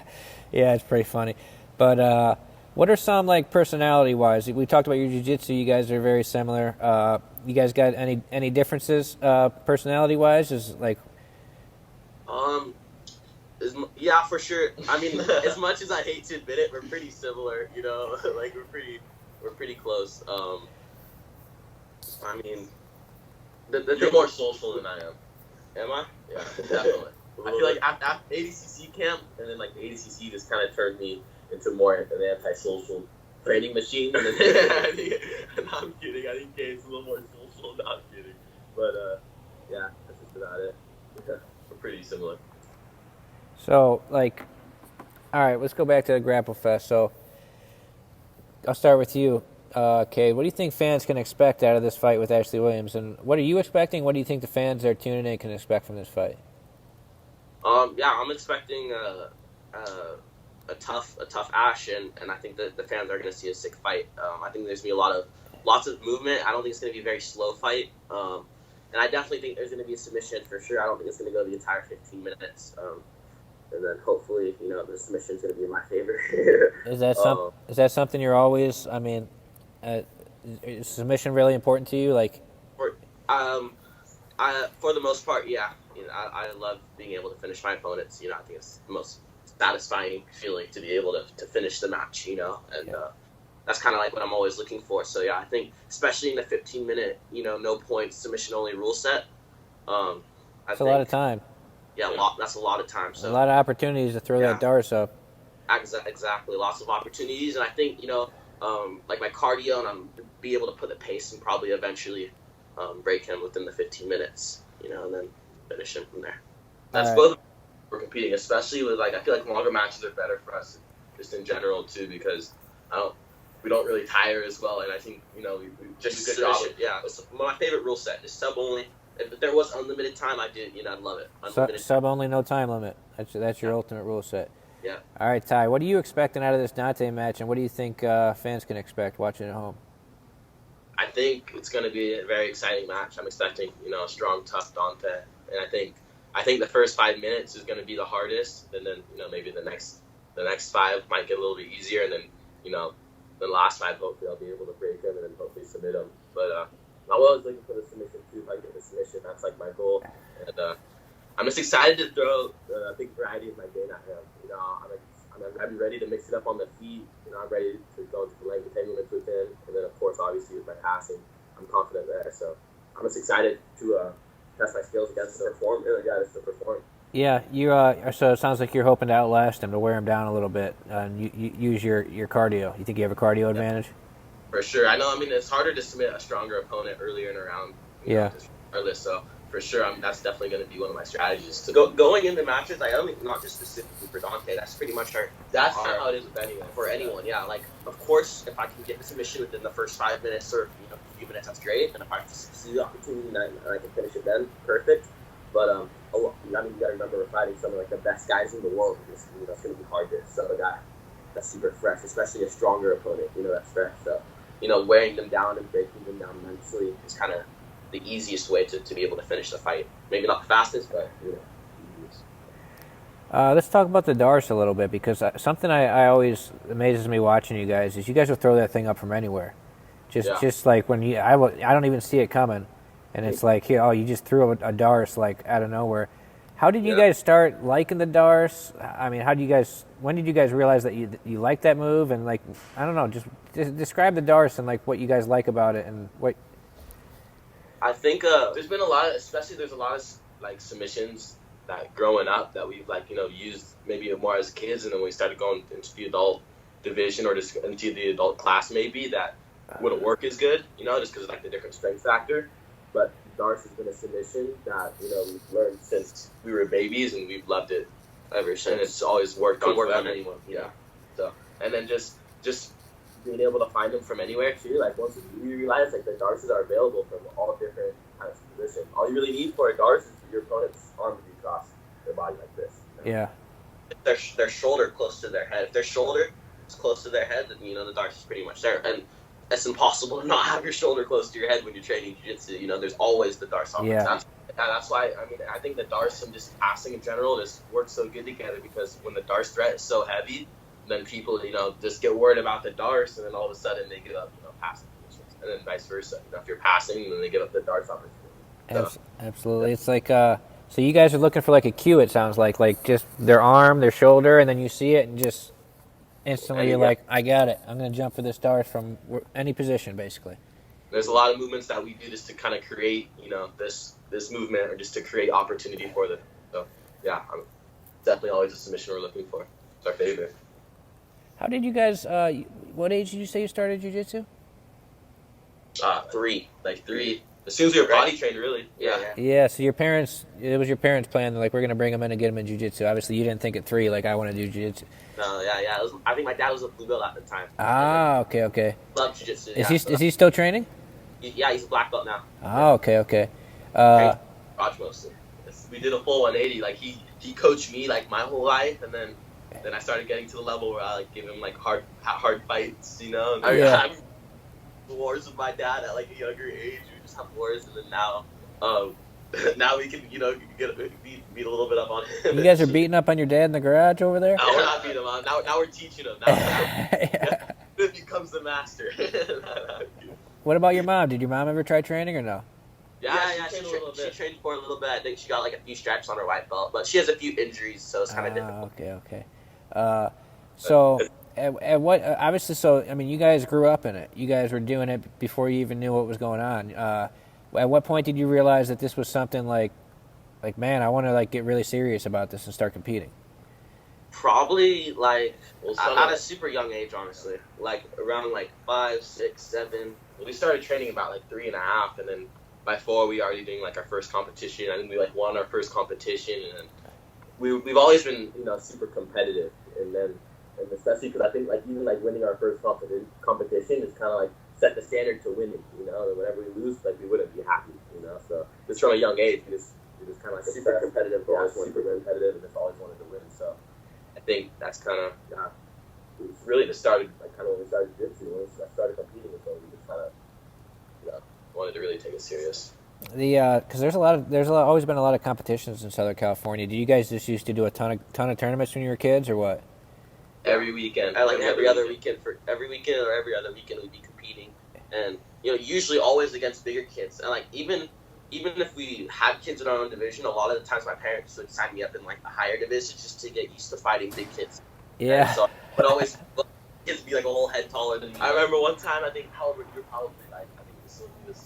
Yeah, it's pretty funny. But what are some, like, personality-wise? We talked about your jiu-jitsu. You guys are very similar. You guys got any differences personality-wise? Yeah, for sure. I mean, as much as I hate to admit it, we're pretty similar. Like we're pretty close. I mean, you're more social than I am. Am I? Yeah, definitely. I feel like after ADCC camp, and then like the ADCC just kind of turned me into more an anti-social training machine. And then, no, I'm kidding. I think Kate's a little more social. No, I'm kidding. But yeah, that's just about it. Yeah, we're pretty similar. So, like, all right, let's go back to the GrappleFest. So, I'll start with you, Kate. What do you think fans can expect out of this fight with Ashley Williams? And what are you expecting? What do you think the fans that are tuning in can expect from this fight? Yeah, I'm expecting a tough Ash, and I think that the fans are going to see a sick fight. I think there's going to be lots of movement. I don't think it's going to be a very slow fight. And I definitely think there's going to be a submission for sure. I don't think it's going to go the entire 15 minutes. And then hopefully, the submission's going to be in my favor. Is that something you're always? I mean, is submission really important to you? Like, for the most part, yeah. I love being able to finish my opponents. I think it's the most satisfying feeling to be able to finish the match. And that's kind of like what I'm always looking for. So yeah, I think especially in the 15-minute, no points submission only rule set. That's a lot of time. Yeah, that's a lot of time. So a lot of opportunities to throw that Darce up. Exactly, lots of opportunities, and I think like my cardio, and I'm be able to put the pace and probably eventually break him within the 15 minutes, and then finish him from there. That's both we're competing, especially with I feel like longer matches are better for us, just in general too, because we don't really tire as well, and I think we just do a good job. Yeah, it's my favorite rule set is sub only. If there was unlimited time, I'd love it. Sub only, no time limit. That's your ultimate rule set. Yeah. All right, Ty, what are you expecting out of this Dante match, and what do you think fans can expect watching at home? I think it's going to be a very exciting match. I'm expecting, a strong, tough Dante, and I think the first 5 minutes is going to be the hardest, and then maybe the next 5 might get a little bit easier, and then the last 5 hopefully I'll be able to break him and then hopefully submit him. But I'm always looking for the submission too. If I get the submission, that's like my goal. And I'm just excited to throw a big variety of my game at him. I'm ready to mix it up on the feet. I'm ready to go into the leg entanglements with him, and then of course, obviously with my passing, I'm confident there. So I'm just excited to test my skills against him, to perform. Yeah, you. So it sounds like you're hoping to outlast him, to wear him down a little bit, and you use your cardio. You think you have a cardio advantage? For sure. I know. I mean, it's harder to submit a stronger opponent earlier in a round. Regardless. So for sure, that's definitely going to be one of my strategies. Going into matches, not just specifically for Dante. That's pretty much that's how it is with anyone. For anyone, yeah. Like, of course, if I can get the submission within the first 5 minutes or a few minutes, that's great. And if I see the opportunity and I can finish it, then perfect. But you got to remember we're fighting some of the best guys in the world. It's going to be hard to sub a guy that's super fresh, especially a stronger opponent. That's fresh. So. Wearing them down and breaking them down mentally is kind of the easiest way to be able to finish the fight. Maybe not the fastest, but easiest. Let's talk about the Darce a little bit, because something I always amazes me watching you guys is you guys will throw that thing up from anywhere. Just like when I don't even see it coming, and it's like, here, you just threw a Darce like out of nowhere. How did you guys start liking the Darce? I mean, when did you guys realize that you like that move? And I don't know, just describe the Darce and what you guys like about it and what. I think there's been a lot of submissions that growing up that we've used maybe more as kids, and then we started going into the adult division or just into the adult class maybe that wouldn't work as good, just because of the different strength factor. But Darce has been a submission that we've learned since we were babies, and we've loved it ever since. And it's always worked on anyone. Yeah. So and then just being able to find them from anywhere too. Once we realized the Darces are available from all different kind of position. All you really need for a darce is for your opponent's arm to be across their body like this. Yeah. Their shoulder close to their head. If their shoulder is close to their head, then the darce is pretty much there. And it's impossible to not have your shoulder close to your head when you're training jiu-jitsu. There's always the darce on. Yeah. That's why I think the darce and just passing in general just work so good together, because when the darce threat is so heavy, then people just get worried about the darce, and then all of a sudden they give up passing positions, and then vice versa. If you're passing, then they give up the darce opportunity. So, absolutely. It's like so you guys are looking for like a cue. It sounds like just their arm, their shoulder, and then you see it and just instantly you're like, I got it. I'm going to jump for this darce from any position, basically. There's a lot of movements that we do just to kind of create, this movement, or just to create opportunity for them. So, yeah, definitely always a submission we're looking for. It's our favorite. How did you guys, what age did you say you started jiu-jitsu? 3. As soon as we were body trained, really. Yeah, so it was your parents' plan, like, we're going to bring him in and get him in jiu-jitsu. Obviously, you didn't think at 3, like, I want to do jiu-jitsu. No, yeah. I think my dad was a blue belt at the time. Ah, okay. Loved jiu-jitsu. Is he still training? Yeah, he's a black belt now. Oh, okay. Garage mostly. We did a full 180. Like, he coached me, like, my whole life, and then I started getting to the level where I, like, give him, like, hard fights, And I wars with my dad at, like, a younger age. We just have wars, and then now we can, beat a little bit up on him. You guys are beating up on your dad in the garage over there? No, we're not beating him on. Now we're teaching him. Now it becomes the master. What about your mom? Did your mom ever try training or no? Yeah, she trained for a little bit. I think she got like a few stripes on her white belt, but she has a few injuries, so it's kind of difficult. Okay. So, at what? Obviously, so I mean, you guys grew up in it. You guys were doing it before you even knew what was going on. At what point did you realize that this was something like, man, I want to like get really serious about this and start competing? Probably at a super young age, honestly. Like around 5, 6, 7. We started training about 3.5, and then by 4 we already doing our first competition. I think we won our first competition, and we've always been super competitive, and especially because I think even winning our first competition is kind of set the standard to winning. And whenever we lose, we wouldn't be happy. So just from a young age, we just kind of super competitive. Super competitive, and just always wanted to win. So I think that's kind of it was really just started kind of when we started jiu-jitsu. When I started competing, so we just kind of wanted to really take it serious. Because there's always been a lot of competitions in Southern California. Do you guys just used to do a ton of tournaments when you were kids, or what? Every weekend. Every other weekend or every other weekend we'd be competing, and usually always against bigger kids. And even if we had kids in our own division, a lot of the times my parents would sign me up in a higher division just to get used to fighting big kids. Yeah. And so but always kids be a whole head taller than me. I remember one time, I think how old you were probably he was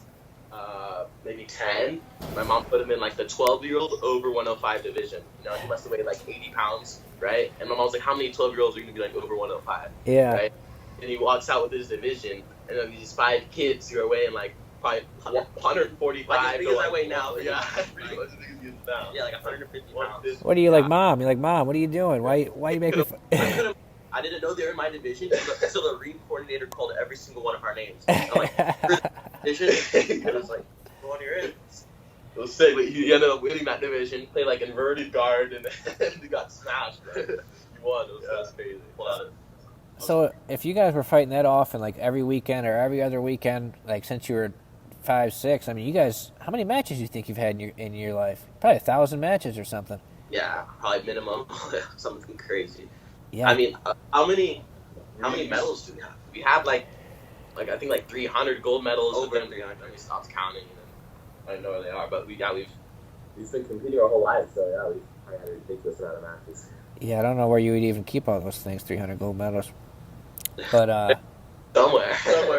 maybe 10. My mom put him in the 12-year-old over 105 division. He must have weighed 80 pounds, right? And my mom was like, how many 12-year-olds are going to be over 105? Yeah. Right? And he walks out with his division, and then these 5 kids who are weighing probably 145. As big as I weigh now. Yeah, pretty much as big as he is now. Yeah, 150 pounds. What are you Mom? You're Mom, what are you doing? Why you making me... I didn't know they were in my division, so the ring coordinator called every single one of our names. I'm division? I was go on your in. It was sick, but he ended up winning that division, played inverted guard, and he got smashed. He won. It was crazy. So if you guys were fighting that often, every weekend or every other weekend, since you were 5, 6, I mean, you guys, how many matches do you think you've had in your life? Probably 1,000 matches or something. Yeah, probably minimum. Something crazy. Yeah. I mean, how many medals do we have? We have I think 300 gold medals. Over 300. Then we stopped counting, and I don't know where they are. But we've been competing our whole life, so yeah, we've probably had a ridiculous amount of matches. Yeah, I don't know where you would even keep all those things, 300 gold medals. But somewhere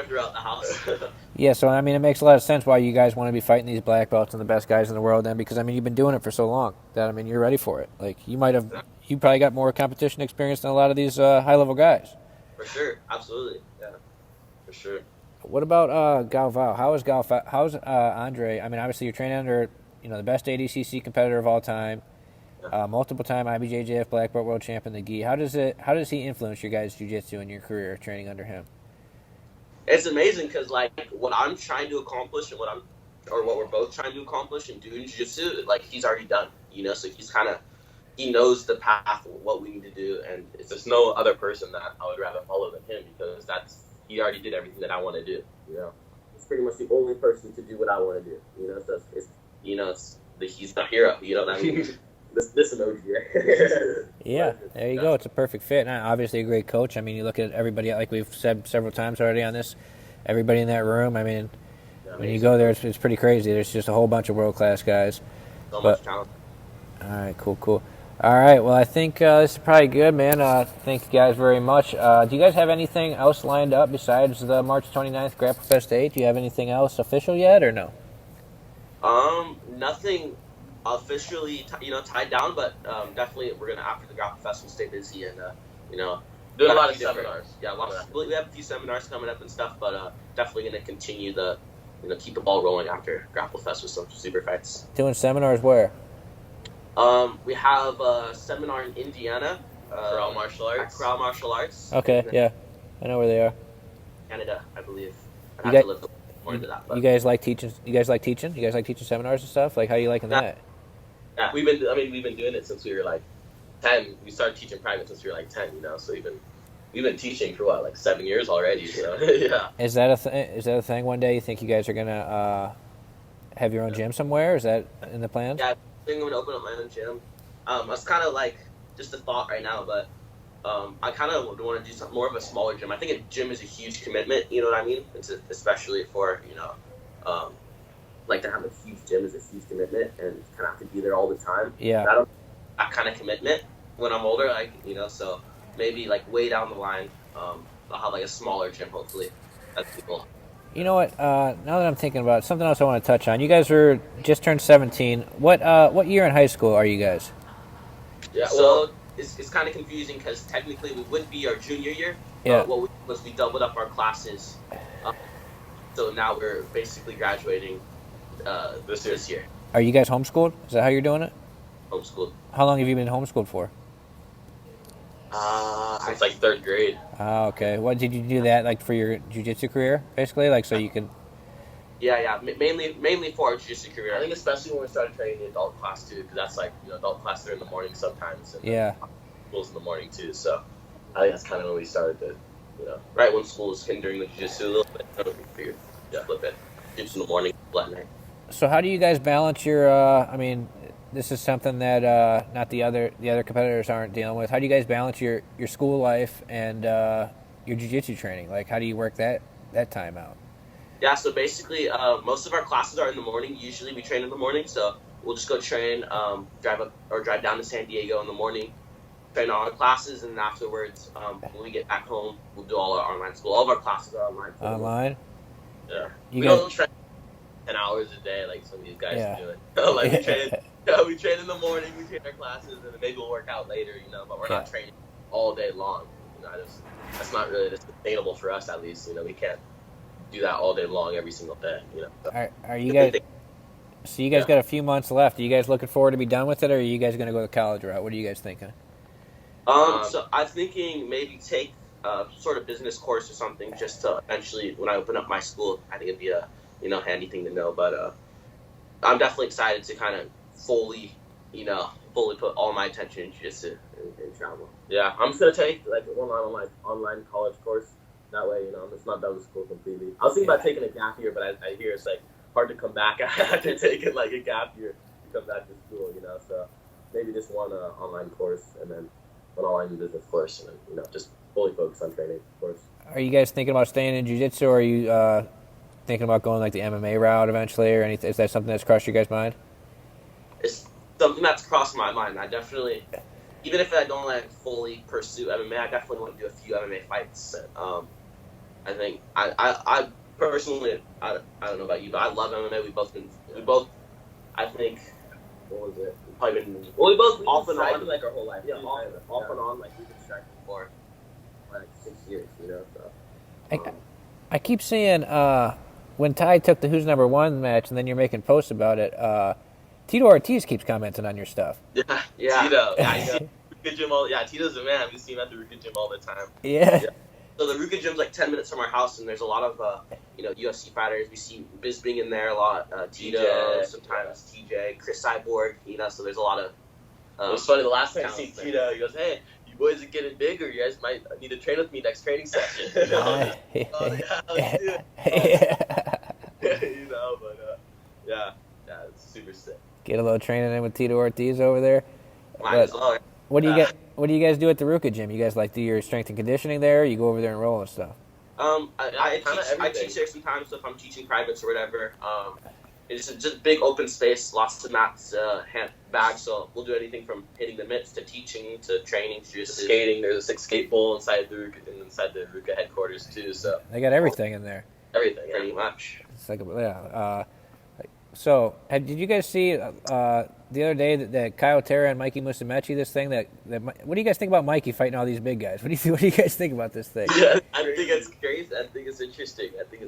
throughout the house. Yeah, so I mean, it makes a lot of sense why you guys want to be fighting these black belts and the best guys in the world. Then, because I mean, you've been doing it for so long that I mean, you're ready for it. You probably got more competition experience than a lot of these high-level guys. For sure, absolutely, yeah, for sure. What about Galvao? How's Andre? I mean, obviously you're training under the best ADCC competitor of all time, multiple-time IBJJF black belt world champion, the gi. How does he influence your guys' jiu-jitsu in your career training under him? It's amazing because what I'm trying to accomplish and what I'm or what we're both trying to accomplish and do in jiu-jitsu, like he's already done, so he knows the path of what we need to do, and There's no other person that I would rather follow than him because he already did everything that I want to do. He's pretty much the only person to do what I want to do. So he's the hero. You know what I mean? this emoji, right? Yeah, there you go. It's a perfect fit. And obviously a great coach. I mean, you look at everybody, like we've said several times already on this, everybody in that room. I mean, when you go there, it's pretty crazy. There's just a whole bunch of world-class guys. So much talent. All right, cool. All right, well, I think this is probably good, man. Thank you guys very much. Do you guys have anything else lined up besides the March 29th GrappleFest 8? Do you have anything else official yet or no? Nothing officially, tied down, but definitely we're gonna, after the GrappleFest, we'll stay busy and Doing a lot of seminars. Yeah, we have a few seminars coming up and stuff, but definitely gonna continue keep the ball rolling after GrappleFest with some super fights. Doing seminars where? We have a seminar in Indiana. Corral Martial Arts. At Corral Martial Arts. Okay, yeah. I know where they are. Canada, I believe. I'd have to look more into that. You guys like teaching? You guys like teaching seminars and stuff? Like, how are you liking that? Yeah, we've been doing it since we were like 10. We started teaching private since we were like 10, so we've been teaching for what, like 7 years already, so yeah. Is that a thing one day you think you guys are going to have your own gym somewhere? Is that in the plans? Yeah, I think I'm going to open up my own gym. It's kind of like just a thought right now, but I kind of want to do something more of a smaller gym. I think a gym is a huge commitment, you know what I mean? It's especially for, like to have a huge gym is a huge commitment and kind of have to be there all the time. Yeah. I don't that kind of commitment when I'm older, so maybe like way down the line, I'll have like a smaller gym, hopefully. That's the goal. You know what? Now that I'm thinking about it, something else I want to touch on. You guys are just turned 17. What year in high school are you guys? Yeah. So it's kind of confusing because technically we would be our junior year. Yeah. What we doubled up our classes, so now we're basically graduating this year. Are you guys homeschooled? Is that how you're doing it? Homeschooled. How long have you been homeschooled for? Since like 3rd grade. Oh, okay. What did you do that like for your jiu-jitsu career, basically, like so you can? Yeah. Mainly for our jiu-jitsu career. I think especially when we started training the adult class too, because that's like adult class are in the morning sometimes. And yeah. School's in the morning too, so I think that's kind of when we started to, right when school was hindering the jiu-jitsu a little bit. We figured, flip it. Jiu-jitsu in the morning, at night. So how do you guys balance your? This is something that not the other competitors aren't dealing with. How do you guys balance your school life and your jiu-jitsu training? Like, how do you work that time out? Yeah, so basically, most of our classes are in the morning. Usually, we train in the morning, so we'll just go train, drive down to San Diego in the morning, train all our classes, and then afterwards, when we get back home, we'll do all our online school. All of our classes are online. Online? Yeah. We don't train 10 hours a day like some of these guys are doing. Like we train in the morning, we train our classes, and then maybe we'll work out later, but we're not training all day long. That's not really sustainable for us, at least. We can't do that all day long every single day. Are you guys? So you guys got a few months left. Are you guys looking forward to be done with it, or are you guys going to go the college route? What are you guys thinking? So I'm thinking maybe take a sort of business course or something, just to eventually, when I open up my school, I think it'd be a handy thing to know. But I'm definitely excited to kind of fully put all my attention into jiu-jitsu and travel. Yeah, I'm just gonna take like one online college course. That way, I'm just not done with school completely. I was thinking about taking a gap year, but I hear it's like hard to come back after taking like a gap year to come back to school. So maybe just one online course and then one online business course, and then just fully focus on training, of course. Are you guys thinking about staying in jiu-jitsu, or are you thinking about going like the MMA route eventually, or anything? Is that something that's crossed your guys' mind? It's something that's crossed my mind. I definitely, even if I don't like fully pursue MMA, I definitely want to do a few MMA fights. I think I personally, I don't know about you, but I love MMA. We both, I think, what was it? We've probably been, we both off and on like our whole life. Yeah, off and on, like we've been striking for like 6 years, so. I keep seeing when Ty took the Who's Number One match, and then you're making posts about it. Tito Ortiz keeps commenting on your stuff. Yeah. Tito. Yeah, Tito's a man. We see him at the Ruka gym all the time. Yeah. So the Ruka gym's like 10 minutes from our house, and there's a lot of UFC fighters. We see Bisping in there a lot. Tito, sometimes TJ, Chris Cyborg. So there's a lot of. It was funny. The last time I see Tito, he goes, "Hey, you boys are getting bigger. You guys might need to train with me next training session." Let's do it. Yeah, it's super sick. Get a little training in with Tito Ortiz over there. Might as well. What do you guys do at the Ruka gym? You guys like do your strength and conditioning there? Or you go over there and roll and stuff? I teach there sometimes if I'm teaching privates or whatever. It's just big open space, lots of mats, bags. So we'll do anything from hitting the mitts to teaching to training to just skating. There's a 6 skate bowl inside the Ruka headquarters too. So they got everything in there. Everything, pretty much. It's like so, did you guys see the other day that Kyle Terra and Mikey Musumeci, this thing that what do you guys think about Mikey fighting all these big guys? What do you guys think about this thing? Yeah, I think it's crazy. I think it's interesting. I think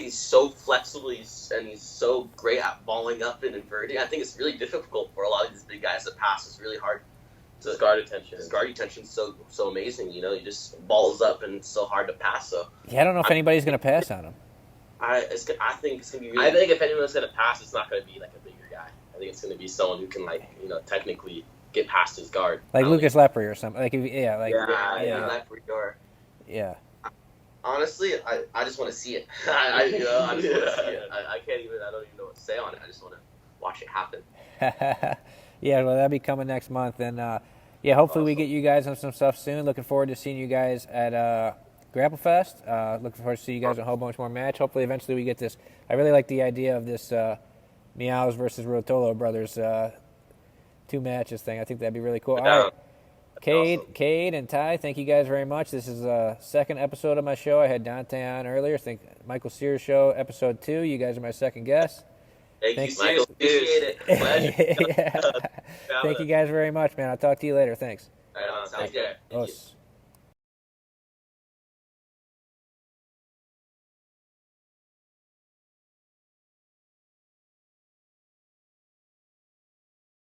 he's so flexible and he's so great at balling up and inverting. I think it's really difficult for a lot of these big guys to pass. It's really hard. His guard attention. His guard attention is so amazing. He just balls up and it's so hard to pass. So yeah, I don't know if anybody's going to pass on him. I think it's gonna be. Really I think if anyone's gonna pass, it's not gonna be like a bigger guy. I think it's gonna be someone who can technically get past his guard. Like Lucas Lepre or something. Lepre or. Yeah. Honestly, I just want to see it. I just want to see it. I don't even know what to say on it. I just want to watch it happen. Yeah, well, that'll be coming next month, and hopefully we get you guys on some stuff soon. Looking forward to seeing you guys at GrappleFest. Looking forward to see you guys in a whole bunch more match. Hopefully, eventually we get this. I really like the idea of this Meows versus Ruotolo brothers 2 matches thing. I think that'd be really cool. All right, Cade and Ty, thank you guys very much. This is the second episode of my show. I had Dante on earlier. I think Michael Sears show, episode 2. You guys are my second guest. Thank you, Michael. Appreciate it. Pleasure. Thank you guys very much, man. I'll talk to you later. Thanks. Sounds good.